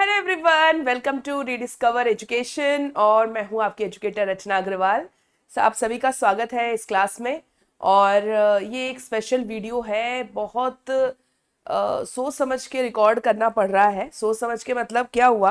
Hello everyone, welcome to rediscover education. और मैं हूं आपकी एजुकेटर रचना अग्रवाल। आप सभी का स्वागत है इस क्लास में। और ये एक स्पेशल वीडियो है। बहुत सोच समझ के रिकॉर्ड करना पड़ रहा है। सोच समझ के मतलब क्या हुआ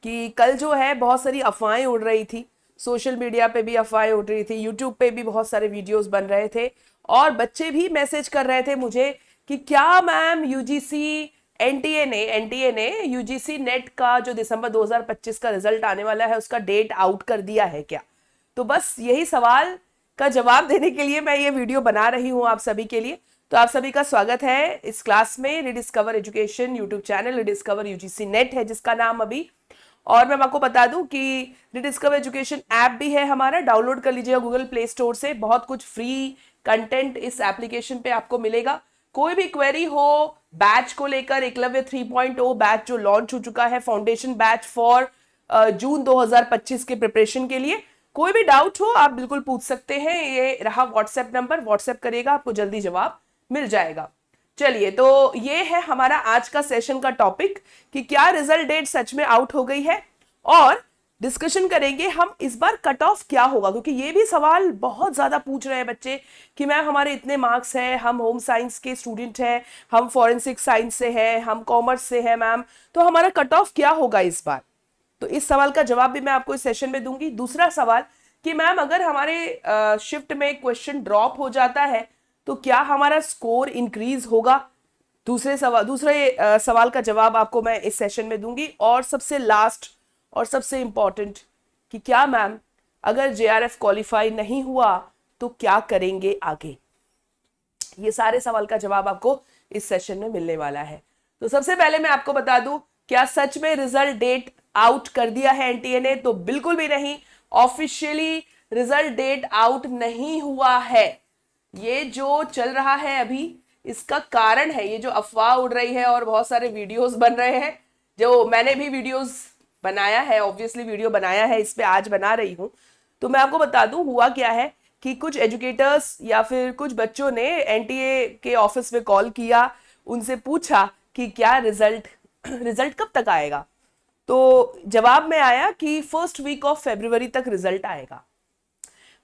कि कल जो है बहुत सारी अफवाहें उड़ रही थी। सोशल मीडिया पे भी अफवाहें उड़ रही थी, यूट्यूब पे भी बहुत सारे वीडियोस बन रहे थे और बच्चे भी मैसेज कर रहे थे मुझे कि क्या मैम यूजीसी एनटीए ने यूजीसी नेट का जो दिसंबर 2025 का रिजल्ट आने वाला है उसका डेट आउट कर दिया है क्या। तो बस यही सवाल का जवाब देने के लिए मैं ये वीडियो बना रही हूँ आप सभी के लिए। तो आप सभी का स्वागत है इस क्लास में। Rediscover education YouTube channel rediscover UGC net है जिसका नाम अभी। और मैं आपको बता दूं कि रिडिस्कवर एजुकेशन ऐप भी है हमारा, डाउनलोड कर लीजिएगा गूगल प्ले स्टोर से। बहुत कुछ फ्री कंटेंट इस एप्लीकेशन पे आपको मिलेगा। कोई भी क्वेरी हो बैच को लेकर, एकलव्य 3.0 बैच जो लॉन्च हो चुका है, फाउंडेशन बैच फॉर जून 2025 के प्रिपरेशन के लिए, कोई भी डाउट हो आप बिल्कुल पूछ सकते हैं। ये रहा व्हाट्सएप नंबर, व्हाट्सएप करेगा आपको जल्दी जवाब मिल जाएगा। चलिए, तो ये है हमारा आज का सेशन का टॉपिक कि क्या रिजल्ट डेट सच में आउट हो गई है। और डिस्कशन करेंगे हम इस बार कट ऑफ क्या होगा, क्योंकि ये भी सवाल बहुत ज्यादा पूछ रहे हैं बच्चे कि मैम हमारे इतने मार्क्स हैं, हम होम साइंस के स्टूडेंट हैं, हम फॉरेंसिक साइंस से हैं, हम कॉमर्स से हैं मैम, तो हमारा कट ऑफ क्या होगा इस बार। तो इस सवाल का जवाब भी मैं आपको इस सेशन में दूंगी। दूसरा सवाल कि मैम अगर हमारे शिफ्ट में क्वेश्चन ड्रॉप हो जाता है तो क्या हमारा स्कोर इंक्रीज होगा। दूसरे सवाल का जवाब आपको मैं इस सेशन में दूंगी। और सबसे लास्ट और सबसे इंपॉर्टेंट कि क्या मैम अगर जेआरएफ क्वालिफाई नहीं हुआ तो क्या करेंगे आगे। ये सारे सवाल का जवाब आपको इस सेशन में मिलने वाला है। तो सबसे पहले मैं आपको बता दूं, क्या सच में रिजल्ट डेट आउट कर दिया है एनटीए ने? तो बिल्कुल भी नहीं। ऑफिशियली रिजल्ट डेट आउट नहीं हुआ है। ये जो चल रहा है अभी इसका कारण है ये जो अफवाह उड़ रही है और बहुत सारे वीडियोस बन रहे हैं, जो मैंने भी वीडियोस बनाया है, ऑब्वियसली वीडियो बनाया है, इस पे आज बना रही हूं। तो मैं आपको बता दूं हुआ क्या है कि कुछ एजुकेटर्स या फिर कुछ बच्चों ने एनटीए के ऑफिस में कॉल किया, उनसे पूछा कि क्या रिजल्ट रिजल्ट कब तक आएगा। तो जवाब में आया कि फर्स्ट वीक ऑफ फरवरी तक रिजल्ट आएगा।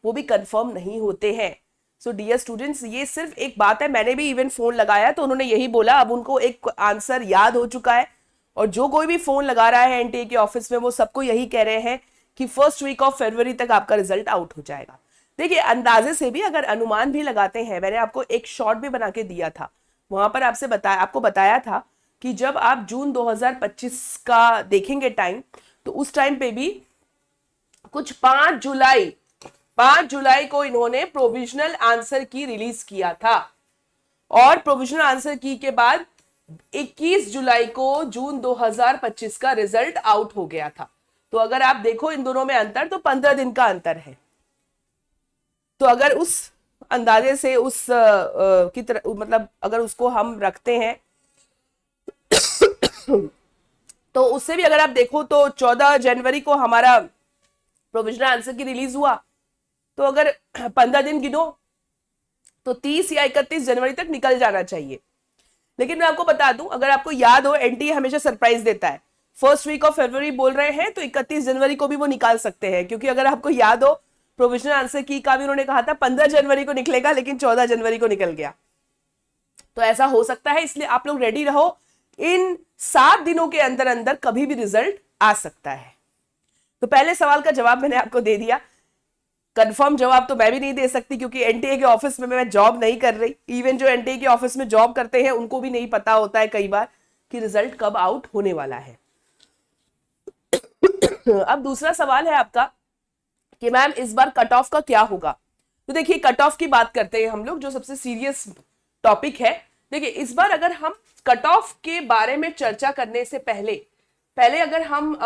वो भी कंफर्म नहीं होते हैं। सो डियर स्टूडेंट्स, ये सिर्फ एक बात है। मैंने भी इवन फोन लगाया तो उन्होंने यही बोला, अब उनको एक आंसर याद हो चुका है। और जो कोई भी फोन लगा रहा है एनटीए के ऑफिस में वो सबको यही कह रहे हैं कि फर्स्ट वीक ऑफ फरवरी तक आपका रिजल्ट आउट हो जाएगा। देखिए, अंदाजे से भी अगर अनुमान भी लगाते हैं, मैंने आपको एक शॉर्ट भी बना के दिया था, वहां पर आपको बताया था कि जब आप जून 2025 का देखेंगे टाइम, तो उस टाइम पे भी कुछ 5 जुलाई को इन्होंने प्रोविजनल आंसर की रिलीज किया था। और प्रोविजनल आंसर की के बाद 21 जुलाई को जून 2025 का रिजल्ट आउट हो गया था। तो अगर आप देखो इन दोनों में अंतर, तो 15 दिन का अंतर है। तो अगर उस अंदाजे से की तरह मतलब अगर उसको हम रखते हैं तो उससे भी अगर आप देखो तो 14 जनवरी को हमारा प्रोविजनल आंसर की रिलीज हुआ। तो अगर 15 दिन गिनो तो 30 या 31 जनवरी तक निकल जाना चाहिए। लेकिन मैं आपको बता दूं, अगर आपको याद हो, एनटीए हमेशा सरप्राइज देता है। फर्स्ट वीक ऑफ फरवरी बोल रहे हैं तो 31 जनवरी को भी वो निकाल सकते हैं, क्योंकि अगर आपको याद हो प्रोविजनल आंसर की का भी उन्होंने कहा था 15 जनवरी को निकलेगा, लेकिन 14 जनवरी को निकल गया। तो ऐसा हो सकता है, इसलिए आप लोग रेडी रहो। इन 7 दिनों के अंदर अंदर कभी भी रिजल्ट आ सकता है। तो पहले सवाल का जवाब मैंने आपको दे दिया। कंफर्म जवाब तो मैं भी नहीं दे सकती, क्योंकि एनटीए के ऑफिस में मैं जॉब नहीं कर रही। इवन जो एनटीए के ऑफिस में जॉब करते हैं उनको भी नहीं पता होता है कई बार कि रिजल्ट कब आउट होने वाला है। अब दूसरा सवाल है आपका कि मैम इस बार कट ऑफ का क्या होगा। तो देखिए, कट ऑफ की बात करते हैं हम लोग, जो सबसे सीरियस टॉपिक है। देखिए, इस बार अगर हम कट ऑफ के बारे में चर्चा करने से पहले अगर हम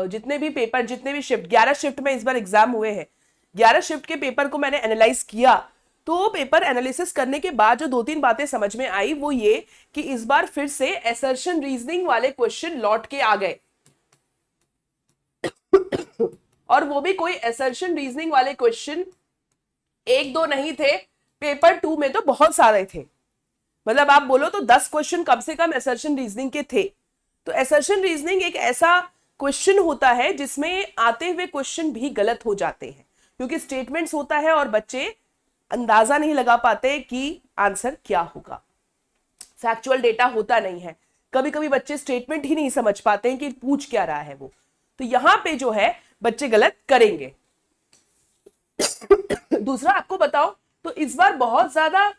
जितने भी पेपर, जितने भी शिफ्ट, 11 शिफ्ट में इस बार एग्जाम हुए हैं, 11 शिफ्ट के पेपर को मैंने एनालाइज किया। तो पेपर एनालिसिस करने के बाद जो 2-3 बातें समझ में आई वो ये कि इस बार फिर से असर्शन रीजनिंग वाले क्वेश्चन लौट के आ गए। और वो भी कोई असर्शन रीजनिंग वाले क्वेश्चन 1-2 नहीं थे, पेपर 2 में तो बहुत सारे थे। मतलब आप बोलो तो 10 क्वेश्चन कम से कम असर्शन रीजनिंग के थे। तो असर्शन रीजनिंग एक ऐसा क्वेश्चन होता है जिसमें आते हुए क्वेश्चन भी गलत हो जाते हैं, क्योंकि स्टेटमेंट्स होता है और बच्चे अंदाजा नहीं लगा पाते कि आंसर क्या होगा। फैक्चुअल डेटा होता नहीं है, कभी कभी बच्चे स्टेटमेंट ही नहीं समझ पाते हैं कि पूछ क्या रहा है वो, तो यहां पे जो है बच्चे गलत करेंगे। दूसरा आपको बताओ, तो इस बार बहुत ज्यादा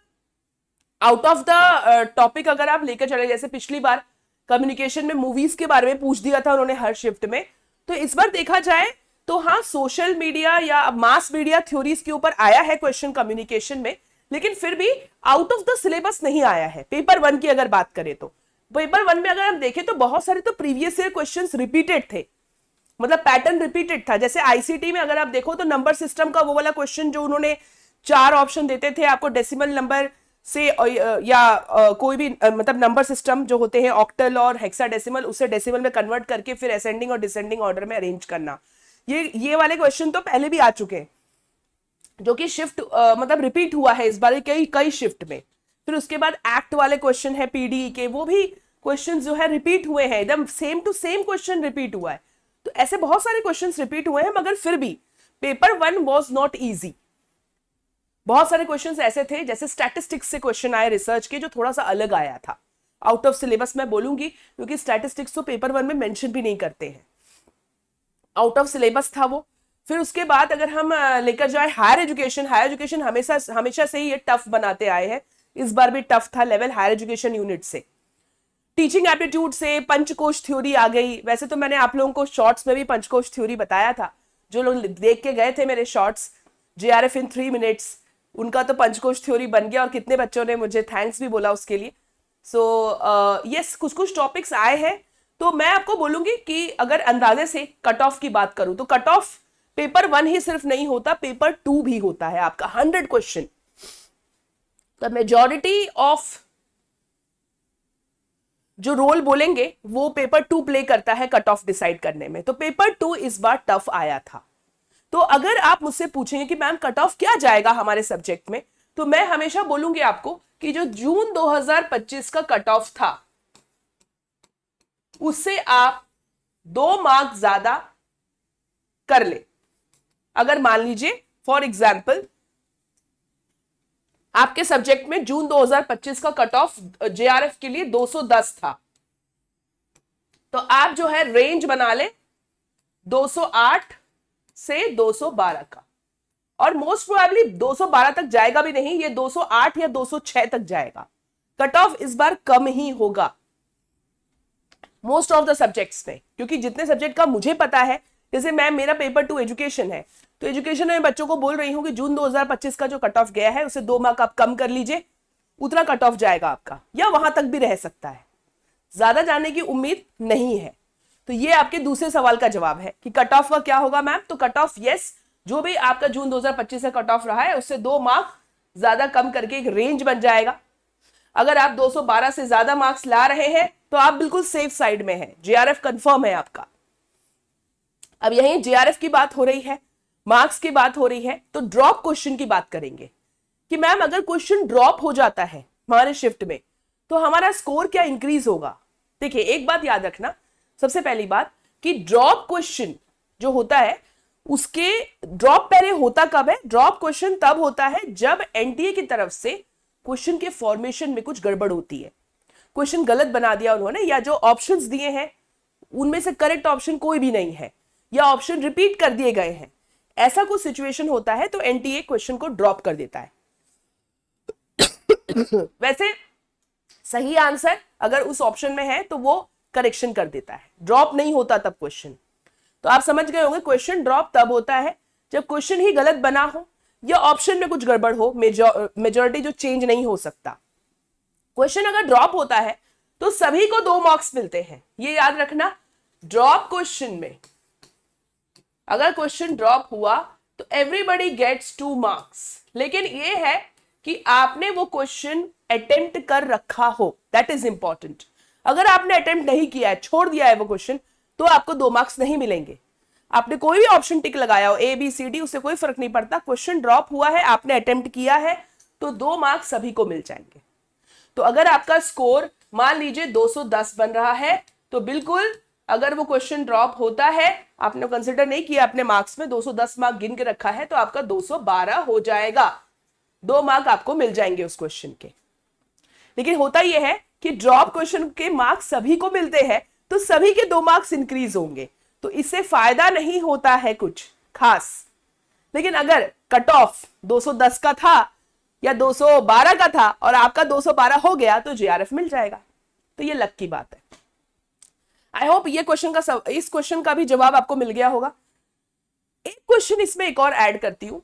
आउट ऑफ द टॉपिक अगर आप लेकर चले, जैसे पिछली बार कम्युनिकेशन में मूवीज के बारे में पूछ दिया था उन्होंने हर शिफ्ट में, तो इस बार देखा जाए तो हाँ सोशल मीडिया या मास मीडिया थ्योरीज के ऊपर आया है क्वेश्चन कम्युनिकेशन में, लेकिन फिर भी आउट ऑफ द सिलेबस नहीं आया है। पेपर 1 की अगर बात करें तो पेपर 1 में अगर हम देखें तो बहुत सारे तो प्रीवियस ईयर क्वेश्चंस रिपीटेड थे, मतलब पैटर्न रिपीटेड था। जैसे आईसीटी में अगर आप देखो तो नंबर सिस्टम का वो वाला क्वेश्चन जो उन्होंने 4 ऑप्शन देते थे आपको डेसिमल नंबर से या कोई भी मतलब नंबर सिस्टम जो होते हैं ऑक्टल और हेक्साडेसिमल, उससे डेसिमल में कन्वर्ट करके फिर असेंडिंग और डिसेंडिंग ऑर्डर में अरेंज करना, ये वाले क्वेश्चन तो पहले भी आ चुके हैं, जो कि शिफ्ट मतलब रिपीट हुआ है इस बार कई शिफ्ट में। फिर उसके बाद एक्ट वाले क्वेश्चन है पीडी के, वो भी क्वेश्चन जो है रिपीट हुए हैं, एकदम same to same question repeat हुआ है। तो ऐसे बहुत सारे क्वेश्चंस रिपीट हुए हैं, मगर फिर भी पेपर 1 वाज नॉट इजी। बहुत सारे क्वेश्चंस ऐसे थे, जैसे स्टैटिस्टिक्स से क्वेश्चन आए रिसर्च के, जो थोड़ा सा अलग आया था, आउट ऑफ सिलेबस मैं बोलूंगी, क्योंकि स्टैटिस्टिक्स तो पेपर 1 में मेंशन भी नहीं करते हैं, आउट ऑफ सिलेबस था वो। फिर उसके बाद अगर हम लेकर जाए हायर एजुकेशन हमेशा से ही ये टफ बनाते आए हैं, इस बार भी टफ था लेवल हायर एजुकेशन यूनिट से। टीचिंग एप्टीट्यूड से पंचकोश थ्योरी आ गई। वैसे तो मैंने आप लोगों को शॉर्ट्स में भी पंचकोश थ्योरी बताया था, जो लोग देख के गए थे मेरे शॉर्ट्स JRF इन 3 मिनट्स, उनका तो पंचकोश थ्योरी बन गया और कितने बच्चों ने मुझे थैंक्स भी बोला उसके लिए। सो यस, कुछ टॉपिक्स आए हैं। तो मैं आपको बोलूंगी कि अगर अंदाजे से कट ऑफ की बात करूं तो कट ऑफ पेपर 1 ही सिर्फ नहीं होता, पेपर 2 भी होता है आपका 100 क्वेश्चन। तो मेजॉरिटी ऑफ जो रोल बोलेंगे वो पेपर 2 प्ले करता है कट ऑफ डिसाइड करने में। तो पेपर 2 इस बार टफ आया था। तो अगर आप मुझसे पूछेंगे कि मैम कट ऑफ क्या जाएगा हमारे सब्जेक्ट में, तो मैं हमेशा बोलूंगी आपको कि जो जून 2025 का कट ऑफ था उससे आप 2 मार्क ज्यादा कर ले। अगर मान लीजिए फॉर एग्जाम्पल आपके सब्जेक्ट में जून 2025 का कट ऑफ JRF के लिए 210 था, तो आप जो है रेंज बना ले 208 से 212 का, और मोस्ट प्रोबेबली 212 तक जाएगा भी नहीं, ये 208 या 206 तक जाएगा। कट ऑफ इस बार कम ही होगा मोस्ट ऑफ द सब्जेक्ट्स में, क्योंकि जितने सब्जेक्ट का मुझे पता है, जैसे मेरा पेपर 2 एजुकेशन है, तो एजुकेशन में बच्चों को बोल रही हूं कि जून 2025 का जो कट ऑफ गया है उसे 2 मार्क आप कम कर लीजिए, उतना कट ऑफ जाएगा आपका, या वहां तक भी रह सकता है, ज्यादा जाने की उम्मीद नहीं है। तो ये आपके दूसरे सवाल का जवाब है कि कट ऑफ का क्या होगा मैम। तो कट ऑफ यस, जो भी आपका जून 2025 का कट ऑफ रहा है उससे 2 मार्क ज्यादा कम करके एक रेंज बन जाएगा। अगर आप 212 से ज्यादा मार्क्स ला रहे हैं तो आप बिल्कुल सेफ साइड में हैं, JRF कंफर्म है आपका। अब यही JRF की बात हो रही है, मार्क्स की बात हो रही है, तो ड्रॉप क्वेश्चन की बात करेंगे कि मैम अगर क्वेश्चन ड्रॉप हो जाता है हमारे शिफ्ट में तो हमारा स्कोर क्या इंक्रीज होगा। देखिए एक बात याद रखना, सबसे पहली बात कि ड्रॉप क्वेश्चन जो होता है उसके ड्रॉप पहले होता कब है, ड्रॉप क्वेश्चन तब होता है जब NTA की तरफ से क्वेश्चन के फॉर्मेशन में कुछ गड़बड़ होती है, क्वेश्चन गलत बना दिया उन्होंने, या जो ऑप्शंस दिए हैं उनमें से करेक्ट ऑप्शन कोई भी नहीं है, या ऑप्शन रिपीट कर दिए गए हैं, ऐसा कुछ सिचुएशन होता है तो NTA क्वेश्चन को ड्रॉप कर देता है। वैसे सही आंसर अगर उस ऑप्शन में है तो वो करेक्शन कर देता है, ड्रॉप नहीं होता तब क्वेश्चन। तो आप समझ गए होंगे क्वेश्चन ड्रॉप तब होता है जब क्वेश्चन ही गलत बना हो या ऑप्शन में कुछ गड़बड़ हो, मेजॉरिटी जो चेंज नहीं हो सकता। क्वेश्चन अगर ड्रॉप होता है तो सभी को 2 मार्क्स मिलते हैं, ये याद रखना। ड्रॉप क्वेश्चन में अगर क्वेश्चन ड्रॉप हुआ तो एवरीबडी गेट्स 2 मार्क्स, लेकिन ये है कि आपने वो क्वेश्चन अटेम्प्ट कर रखा हो, दैट इज इंपॉर्टेंट। अगर आपने अटेम्प्ट नहीं किया है, छोड़ दिया है वो क्वेश्चन, तो आपको 2 मार्क्स नहीं मिलेंगे। आपने कोई भी ऑप्शन टिक लगाया हो ABCD, उससे कोई फर्क नहीं पड़ता, क्वेश्चन ड्रॉप हुआ है, आपने अटेम्प्ट किया है, तो 2 मार्क्स सभी को मिल जाएंगे। तो अगर आपका स्कोर मान लीजिए 210 बन रहा है तो बिल्कुल अगर वो क्वेश्चन ड्रॉप होता है, आपने कंसिडर नहीं किया अपने मार्क्स में, 210 मार्क गिन के रखा है, तो आपका 212 हो जाएगा, 2 मार्क आपको मिल जाएंगे उस क्वेश्चन के। लेकिन होता यह है कि ड्रॉप क्वेश्चन के मार्क्स सभी को मिलते हैं, तो सभी के 2 मार्क्स इंक्रीज होंगे, तो इससे फायदा नहीं होता है कुछ खास। लेकिन अगर कट ऑफ 210 का था या 212 का था और आपका 212 हो गया तो जेआरएफ मिल जाएगा। तो ये लक की बात है। आई होप ये इस क्वेश्चन का भी जवाब आपको मिल गया होगा। एक क्वेश्चन इसमें एक और ऐड करती हूं,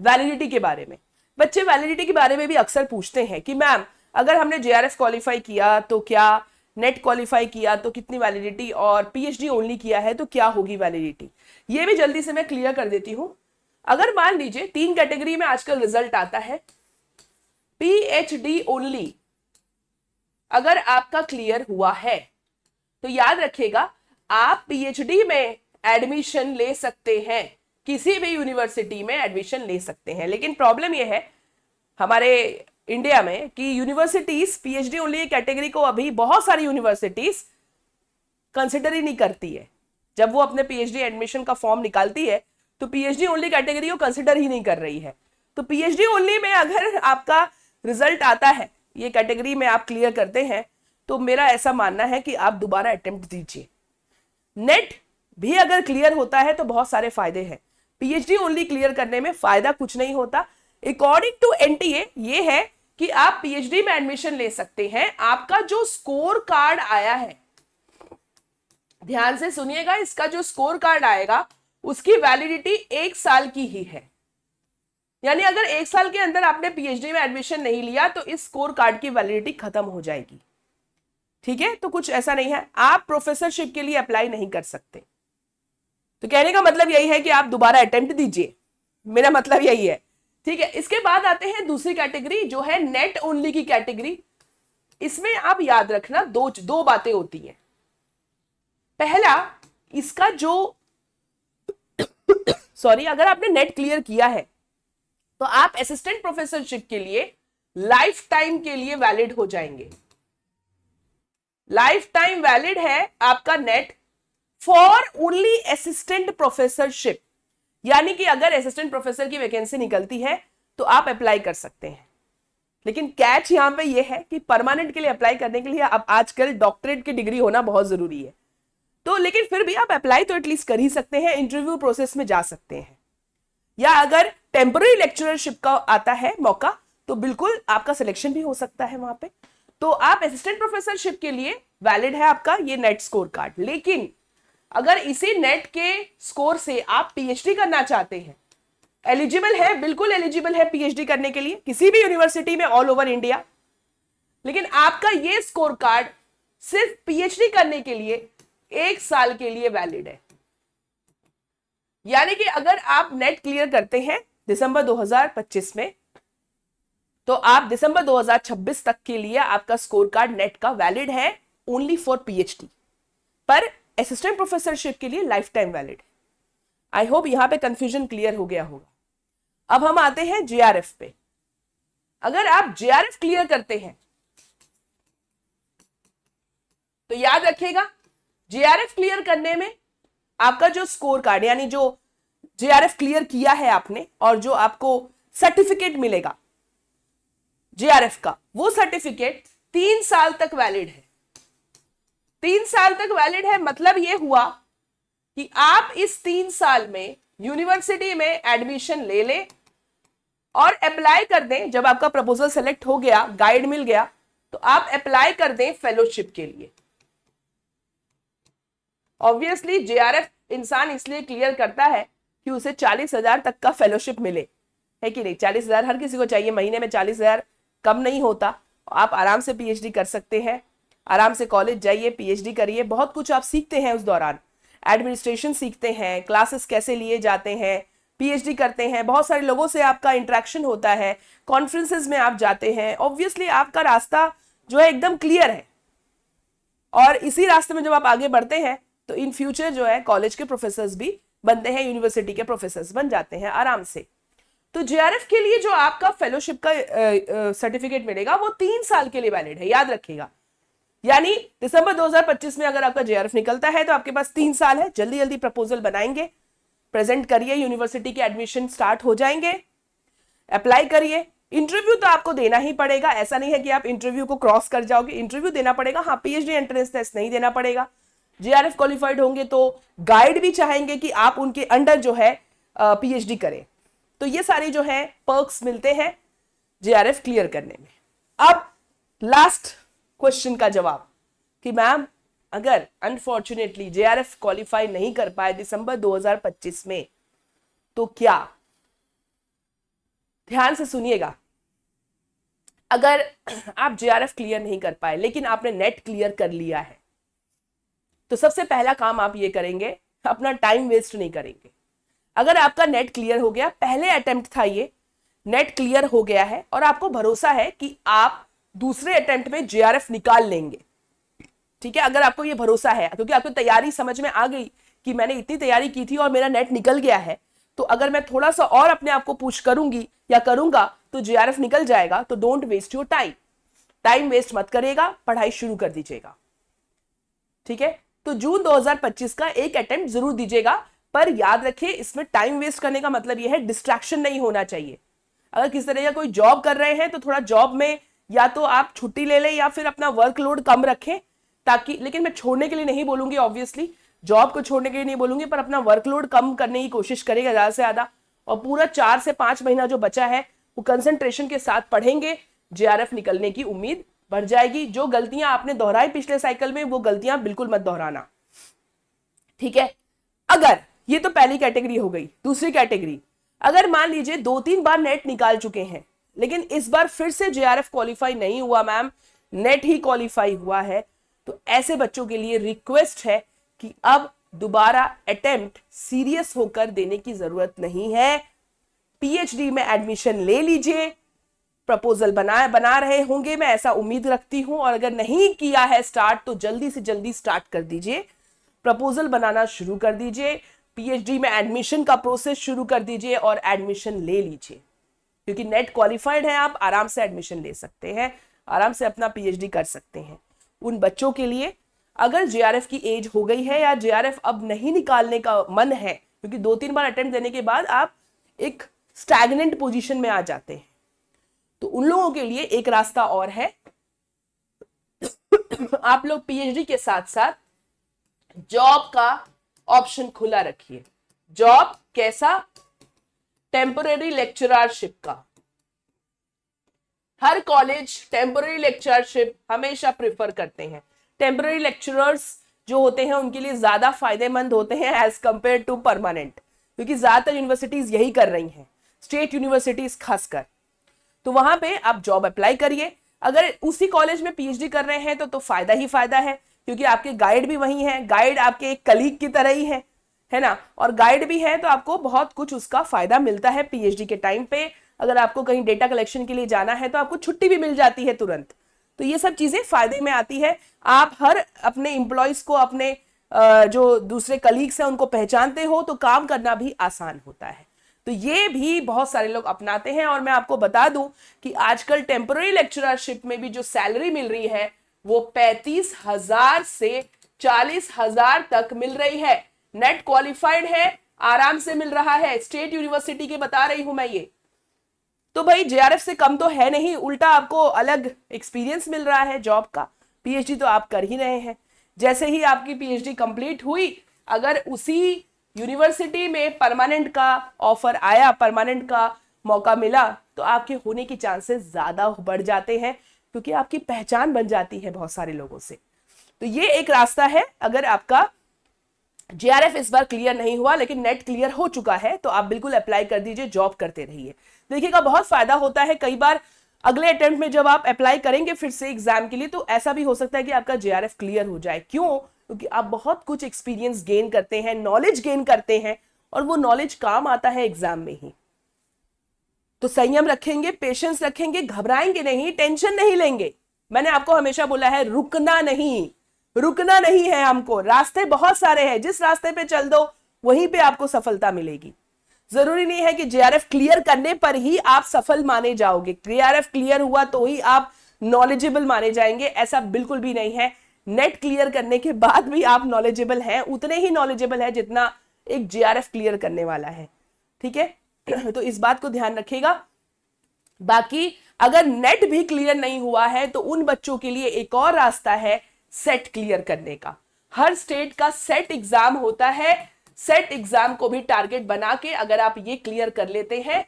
वैलिडिटी के बारे में। बच्चे वैलिडिटी के बारे में भी अक्सर पूछते हैं कि मैम अगर हमने जेआरएफ क्वालिफाई किया तो क्या, नेट क्वालिफाई किया तो कितनी वैलिडिटी, और पीएचडी ओनली किया है तो क्या होगी वैलिडिटी। ये भी जल्दी से मैं क्लियर कर देती हूं। अगर मान लीजिए 3 कैटेगरी में आजकल रिजल्ट आता है, पीएचडी ओनली अगर आपका क्लियर हुआ है तो याद रखिएगा आप पीएचडी में एडमिशन ले सकते हैं, किसी भी यूनिवर्सिटी में एडमिशन ले सकते हैं। लेकिन प्रॉब्लम यह है हमारे इंडिया में कि यूनिवर्सिटीज पीएचडी ओनली कैटेगरी को अभी बहुत सारी यूनिवर्सिटीज कंसिडर ही नहीं करती है। जब वो अपने पीएचडी एडमिशन का फॉर्म निकालती है तो पीएचडी ओनली कैटेगरी को कंसिडर ही नहीं कर रही है। तो पीएचडी ओनली में अगर आपका रिजल्ट आता है, ये कैटेगरी में आप क्लियर करते हैं, तो मेरा ऐसा मानना है कि आप दोबारा अटेम्प्ट दीजिए। नेट भी अगर क्लियर होता है तो बहुत सारे फायदे हैं, पीएचडी ओनली क्लियर करने में फायदा कुछ नहीं होता। अकॉर्डिंग टू एनटीए ये है कि आप पीएचडी में एडमिशन ले सकते हैं। आपका जो स्कोर कार्ड आया है, ध्यान से सुनिएगा, इसका जो स्कोर कार्ड आएगा उसकी वैलिडिटी 1 साल की ही है। यानी अगर 1 साल के अंदर आपने पीएचडी में एडमिशन नहीं लिया तो इस स्कोर कार्ड की वैलिडिटी खत्म हो जाएगी। ठीक है, तो कुछ ऐसा नहीं है, आप प्रोफेसरशिप के लिए अप्लाई नहीं कर सकते। तो कहने का मतलब यही है कि आप दोबारा अटेम्प्ट दीजिए, मेरा मतलब यही है। ठीक है, इसके बाद आते हैं दूसरी कैटेगरी जो है नेट ओनली की कैटेगरी। इसमें आप याद रखना दो बातें होती हैं। पहला, इसका जो सॉरी अगर आपने नेट क्लियर किया है तो आप असिस्टेंट प्रोफेसरशिप के लिए लाइफ टाइम के लिए वैलिड हो जाएंगे। लाइफ टाइम वैलिड है आपका net for only assistant professorship. यानी कि अगर असिस्टेंट प्रोफेसर की वैकेंसी निकलती है तो आप अप्लाई कर सकते हैं। लेकिन कैच यहां पे ये है कि परमानेंट के लिए अप्लाई करने के लिए अब आजकल डॉक्टरेट की डिग्री होना बहुत जरूरी है। तो लेकिन फिर भी आप अप्लाई तो एटलीस्ट कर ही सकते हैं, इंटरव्यू प्रोसेस में जा सकते हैं। या अगर टेम्पररी लेक्चरशिप का आता है मौका तो बिल्कुल आपका सिलेक्शन भी हो सकता है वहां पे। तो आप असिस्टेंट प्रोफेसरशिप के लिए वैलिड है आपका ये नेट स्कोर कार्ड। लेकिन अगर इसी नेट के स्कोर से आप पीएचडी करना चाहते हैं, एलिजिबल है, बिल्कुल एलिजिबल है पीएचडी करने के लिए किसी भी यूनिवर्सिटी में ऑल ओवर इंडिया। लेकिन आपका ये स्कोर कार्ड सिर्फ पीएचडी करने के लिए 1 साल के लिए वैलिड है। यानी कि अगर आप नेट क्लियर करते हैं दिसंबर 2025 में तो आप दिसंबर 2026 तक के लिए आपका स्कोर कार्ड नेट का वैलिड है ओनली फॉर पीएचडी, पर असिस्टेंट प्रोफेसरशिप के लिए लाइफ टाइम वैलिड है। आई होप यहां पे कंफ्यूजन क्लियर हो गया होगा। अब हम आते हैं जेआरएफ पे। अगर आप जेआरएफ क्लियर करते हैं तो याद रखिएगा जेआरएफ क्लियर करने में आपका जो स्कोर कार्ड यानी जो जेआरएफ क्लियर किया है आपने और जो आपको सर्टिफिकेट मिलेगा जेआरएफ का, वो सर्टिफिकेट 3 साल तक वैलिड है। 3 साल तक वैलिड है मतलब ये हुआ कि आप इस 3 साल में यूनिवर्सिटी में एडमिशन ले लें और अप्लाई कर दें। जब आपका प्रपोजल सेलेक्ट हो गया, गाइड मिल गया, तो आप अप्लाई कर दें फेलोशिप के लिए। ऑब्वियसली जेआरएफ इंसान इसलिए क्लियर करता है कि उसे 40,000 तक का फेलोशिप मिले, है कि नहीं। 40,000 हर किसी को चाहिए, महीने में 40,000 कम नहीं होता। आप आराम से पीएचडी कर सकते हैं, आराम से कॉलेज जाइए, पीएचडी करिए, बहुत कुछ आप सीखते हैं उस दौरान। एडमिनिस्ट्रेशन सीखते हैं, क्लासेस कैसे लिए जाते हैं, पीएचडी करते हैं, बहुत सारे लोगों से आपका इंटरेक्शन होता है, कॉन्फ्रेंसेस में आप जाते हैं। ऑब्वियसली आपका रास्ता जो है एकदम क्लियर है और इसी रास्ते में जब आप आगे बढ़ते हैं तो इन फ्यूचर जो है कॉलेज के प्रोफेसर्स भी बनते हैं, यूनिवर्सिटी के प्रोफेसर्स बन जाते हैं आराम से। तो जेआरएफ के लिए जो आपका फेलोशिप का सर्टिफिकेट मिलेगा वो 3 साल के लिए वैलिड है, याद रखिएगा। यानी दिसंबर 2025 में अगर आपका जेआरएफ निकलता है तो आपके पास 3 साल है, जल्दी जल्दी प्रपोजल बनाएंगे, प्रेजेंट करिए, यूनिवर्सिटी के एडमिशन स्टार्ट हो जाएंगे, अप्लाई करिए। इंटरव्यू तो आपको देना ही पड़ेगा, ऐसा नहीं है कि आप इंटरव्यू को क्रॉस कर जाओगे, इंटरव्यू देना पड़ेगा। हाँ, पीएचडी एंट्रेंस टेस्ट नहीं देना पड़ेगा। जेआरएफ क्वालिफाइड होंगे तो गाइड भी चाहेंगे कि आप उनके अंडर जो है पीएचडी करें। तो ये सारी जो है पर्क्स मिलते हैं जेआरएफ क्लियर करने में। अब लास्ट क्वेश्चन का जवाब कि मैम अगर अनफॉर्चुनेटली जेआरएफ क्वालिफाई नहीं कर पाए दिसंबर 2025 में तो क्या? ध्यान से सुनिएगा। अगर आप जेआरएफ क्लियर नहीं कर पाए लेकिन आपने नेट क्लियर कर लिया है तो सबसे पहला काम आप ये करेंगे, अपना टाइम वेस्ट नहीं करेंगे। अगर आपका नेट क्लियर हो गया, पहले अटेम्प्ट था ये, नेट क्लियर हो गया है और आपको भरोसा है कि आप दूसरे अटेम्प्ट में जेआरएफ निकाल लेंगे, ठीक है, अगर आपको ये भरोसा है क्योंकि आपको तैयारी समझ में आ गई कि मैंने इतनी तैयारी की थी और मेरा नेट निकल गया है, तो अगर मैं थोड़ा सा और अपने आप को पुश करूंगी या करूंगा तो जेआरएफ निकल जाएगा। तो don't waste your time, time waste मत करिएगा, पढ़ाई शुरू कर दीजिएगा, ठीक है। तो जून 2025 का एक अटेम्प्ट जरूर दीजिएगा, पर याद रखिए इसमें टाइम वेस्ट करने का मतलब यह है डिस्ट्रैक्शन नहीं होना चाहिए। अगर किसी तरह का कोई जॉब कर रहे हैं तो थोड़ा जॉब में या तो आप छुट्टी ले लें या फिर अपना वर्कलोड कम रखें, ताकि, लेकिन मैं छोड़ने के लिए नहीं बोलूंगी, ऑब्वियसली जॉब को छोड़ने के लिए नहीं बोलूंगी, पर अपना वर्कलोड कम करने की कोशिश करेगा ज्यादा से ज्यादा। और पूरा 4 से 5 महीना जो बचा है वो कंसंट्रेशन के साथ पढ़ेंगे, जेआरएफ निकलने की उम्मीद बढ़ जाएगी। जो गलतियां आपने दोहराई पिछले साइकिल में वो गलतियां बिल्कुल मत दोहराना, ठीक है। अगर ये तो पहली कैटेगरी हो गई। दूसरी कैटेगरी, अगर मान लीजिए 2-3 बार नेट निकाल चुके हैं लेकिन इस बार फिर से जेआरएफ क्वालिफाई नहीं हुआ, मैम नेट ही क्वालिफाई हुआ है, तो ऐसे बच्चों के लिए रिक्वेस्ट है कि अब दोबारा अटेम्प्ट सीरियस होकर देने की जरूरत नहीं है। पीएचडी में एडमिशन ले लीजिए, प्रपोजल बना रहे होंगे, मैं ऐसा उम्मीद रखती हूं, और अगर नहीं किया है स्टार्ट तो जल्दी से जल्दी स्टार्ट कर दीजिए, प्रपोजल बनाना शुरू कर दीजिए, पीएचडी में एडमिशन का प्रोसेस शुरू कर दीजिए और एडमिशन ले लीजिए, क्योंकि नेट क्वालिफाइड है, आप आराम से एडमिशन ले सकते हैं, आराम से अपना पीएचडी कर सकते हैं। उन बच्चों के लिए अगर जेआरएफ की एज हो गई है या जेआरएफ अब नहीं निकालने का मन है, क्योंकि 2-3 बार अटेम्प्ट देने के बाद आप एक स्टैग्नेंट पोजीशन में आ जाते हैं, तो उन लोगों के लिए एक रास्ता और है। आप लोग पीएचडी के साथ साथ जॉब का ऑप्शन खुला रखिए। जॉब कैसा? टेम्पररी लेक्चररशिप का। हर कॉलेज टेम्पररी लेक्चररशिप हमेशा प्रेफर करते हैं। टेम्पररी लेक्चरर्स जो होते हैं उनके लिए ज्यादा फायदेमंद होते हैं एज कंपेयर टू परमानेंट, क्योंकि ज्यादातर यूनिवर्सिटीज यही कर रही हैं, स्टेट यूनिवर्सिटीज खासकर। तो वहां पे आप जॉब अप्लाई करिए। अगर उसी कॉलेज में पीएचडी कर रहे हैं तो फायदा ही फायदा है, क्योंकि आपके गाइड भी वही हैं, गाइड आपके एक कलीग की तरह ही है ना, और गाइड भी है तो आपको बहुत कुछ उसका फायदा मिलता है पीएचडी के टाइम पे। अगर आपको कहीं डेटा कलेक्शन के लिए जाना है तो आपको छुट्टी भी मिल जाती है तुरंत, तो ये सब चीजें फायदे में आती है। आप हर अपने एम्प्लॉयज को, अपने जो दूसरे कलीग्स हैं उनको पहचानते हो, तो काम करना भी आसान होता है। तो ये भी बहुत सारे लोग अपनाते हैं। और मैं आपको बता दूं कि आजकल टेम्पररी लेक्चररशिप में भी जो सैलरी मिल रही है वो 35,000 से 40,000 तक मिल रही है। नेट क्वालिफाइड है, आराम से मिल रहा है, स्टेट यूनिवर्सिटी के बता रही हूं मैं ये। तो भाई जेआरएफ से कम तो है नहीं, उल्टा आपको अलग एक्सपीरियंस मिल रहा है जॉब का। पीएचडी तो आप कर ही रहे हैं। जैसे ही आपकी पीएचडी कंप्लीट हुई, अगर उसी यूनिवर्सिटी में परमानेंट का ऑफर आया, परमानेंट का मौका मिला, तो आपके होने की चांसेस ज्यादा बढ़ जाते हैं, क्योंकि आपकी पहचान बन जाती है बहुत सारे लोगों से। तो ये एक रास्ता है। अगर आपका जेआरएफ इस बार क्लियर नहीं हुआ लेकिन नेट क्लियर हो चुका है तो आप बिल्कुल अप्लाई कर दीजिए, जॉब करते रहिए। देखिएगा बहुत फायदा होता है। कई बार अगले अटेम्प्ट में जब आप अप्लाई करेंगे फिर से एग्जाम के लिए, तो ऐसा भी हो सकता है कि आपका जेआरएफ क्लियर हो जाए। क्यों? क्योंकि आप बहुत कुछ एक्सपीरियंस गेन करते हैं, नॉलेज गेन करते हैं, और वो नॉलेज काम आता है एग्जाम में ही। तो संयम रखेंगे, पेशेंस रखेंगे, घबराएंगे नहीं, टेंशन नहीं लेंगे। मैंने आपको हमेशा बोला है रुकना नहीं है हमको। रास्ते बहुत सारे हैं, जिस रास्ते पे चल दो वहीं पे आपको सफलता मिलेगी। जरूरी नहीं है कि जेआरएफ क्लियर करने पर ही आप सफल माने जाओगे। जेआरएफ क्लियर हुआ तो ही आप नॉलेजेबल माने जाएंगे, ऐसा बिल्कुल भी नहीं है। नेट क्लियर करने के बाद भी आप नॉलेजेबल हैं, उतने ही नॉलेजेबल है जितना एक जेआरएफ क्लियर करने वाला है, ठीक है। तो इस बात को ध्यान रखिएगा। बाकी अगर नेट भी क्लियर नहीं हुआ है तो उन बच्चों के लिए एक और रास्ता है सेट क्लियर करने का। हर स्टेट का सेट एग्जाम होता है, सेट एग्जाम को भी टारगेट बना के अगर आप ये क्लियर कर लेते हैं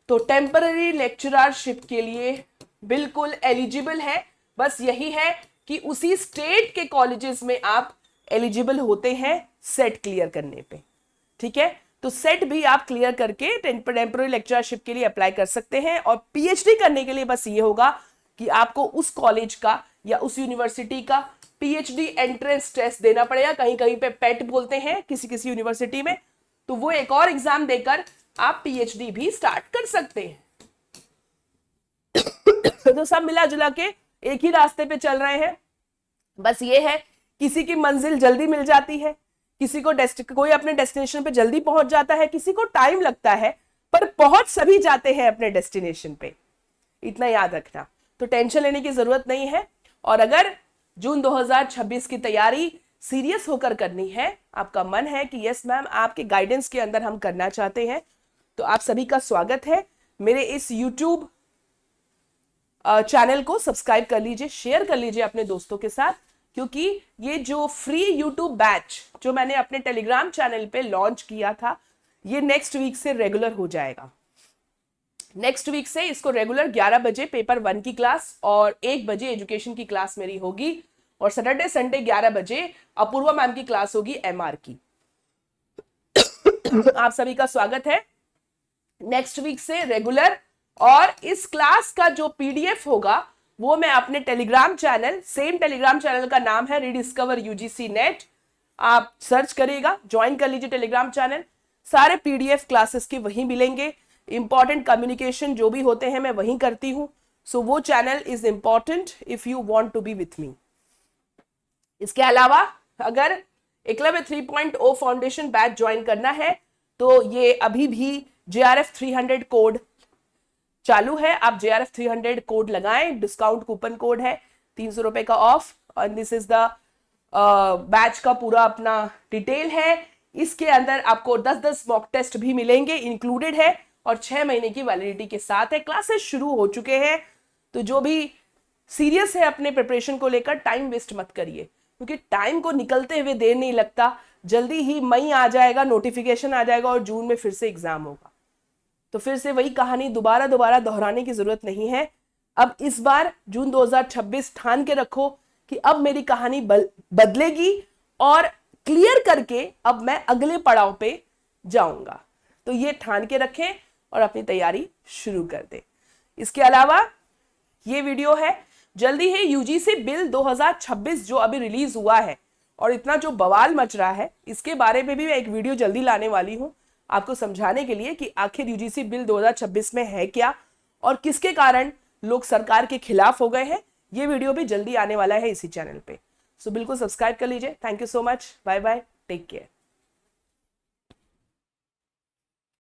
तो टेम्पररी लेक्चररशिप के लिए बिल्कुल एलिजिबल है। बस यही है कि उसी स्टेट के कॉलेजेस में आप एलिजिबल होते हैं सेट क्लियर करने पे, ठीक है। तो सेट भी आप क्लियर करके टेम्पररी लेक्चरशिप के लिए अप्लाई कर सकते हैं। और पीएचडी करने के लिए बस ये होगा कि आपको उस कॉलेज का या उस यूनिवर्सिटी का पीएचडी एंट्रेंस टेस्ट देना पड़ेगा। कहीं कहीं पे पेट बोलते हैं किसी किसी यूनिवर्सिटी में, तो वो एक और एग्जाम देकर आप पीएचडी भी स्टार्ट कर सकते हैं। तो सब मिला जुला के एक ही रास्ते पे चल रहे हैं। बस ये है किसी की मंजिल जल्दी मिल जाती है, किसी को कोई अपने डेस्टिनेशन पे जल्दी पहुंच जाता है, किसी को टाइम लगता है, पर पहुंच सभी जाते हैं अपने डेस्टिनेशन पे, इतना याद रखना। तो टेंशन लेने की जरूरत नहीं है। और अगर जून 2026 की तैयारी सीरियस होकर करनी है, आपका मन है कि यस मैम आपके गाइडेंस के अंदर हम करना चाहते हैं, तो आप सभी का स्वागत है। मेरे इस यूट्यूब चैनल को सब्सक्राइब कर लीजिए, शेयर कर लीजिए अपने दोस्तों के साथ, क्योंकि ये जो फ्री यूट्यूब बैच जो मैंने अपने टेलीग्राम चैनल पे लॉन्च किया था, ये नेक्स्ट वीक से रेगुलर हो जाएगा। नेक्स्ट वीक से इसको रेगुलर 11 बजे पेपर 1 की क्लास और 1 बजे एजुकेशन की क्लास मेरी होगी, और सैटरडे संडे 11 बजे अपूर्वा मैम की क्लास होगी एमआर की। आप सभी का स्वागत है। नेक्स्ट वीक से रेगुलर, और इस क्लास का जो पीडीएफ होगा वो मैं अपने Telegram channel, same Telegram channel का नाम है रीडिस्कवर यूजीसी नेट, आप सर्च करिएगा, ज्वाइन कर लीजिए टेलीग्राम चैनल। सारे पीडीएफ क्लासेस के वहीं मिलेंगे, इंपॉर्टेंट कम्युनिकेशन जो भी होते हैं मैं वहीं करती हूं। सो वो channel is important if you want to be with me. इसके अलावा अगर एकलव्य 3.0 फाउंडेशन बैच ज्वाइन करना है तो ये अभी भी JRF 300 कोड चालू है। आप JRF 300 कोड लगाएं, डिस्काउंट कूपन कोड है 300 रुपए का ऑफ, और दिस इज द बैच का पूरा अपना डिटेल है। इसके अंदर आपको 10-10 मॉक टेस्ट भी मिलेंगे, इंक्लूडेड है, और 6 महीने की वैलिडिटी के साथ है। क्लासेस शुरू हो चुके हैं, तो जो भी सीरियस है अपने प्रिपरेशन को लेकर, टाइम वेस्ट मत करिए, क्योंकि टाइम को निकलते हुए देर नहीं लगता। जल्दी ही मई आ जाएगा, नोटिफिकेशन आ जाएगा और जून में फिर से एग्जाम होगा, तो फिर से वही कहानी दोबारा दोहराने की जरूरत नहीं है। अब इस बार जून 2026 ठान के रखो कि अब मेरी कहानी बदलेगी, और क्लियर करके अब मैं अगले पड़ाव पे जाऊंगा। तो ये ठान के रखें और अपनी तैयारी शुरू कर दें। इसके अलावा ये वीडियो है, जल्दी ही यूजीसी बिल 2026 जो अभी रिलीज हुआ है और इतना जो बवाल मच रहा है, इसके बारे में भी मैं एक वीडियो जल्दी लाने वाली हूं, आपको समझाने के लिए कि आखिर यूजीसी बिल 2026 में है क्या और किसके कारण लोग सरकार के खिलाफ हो गए हैं। ये वीडियो भी जल्दी आने वाला है इसी चैनल पे, सो बिल्कुल सब्सक्राइब कर लीजिए। Thank you so much, bye bye, take care.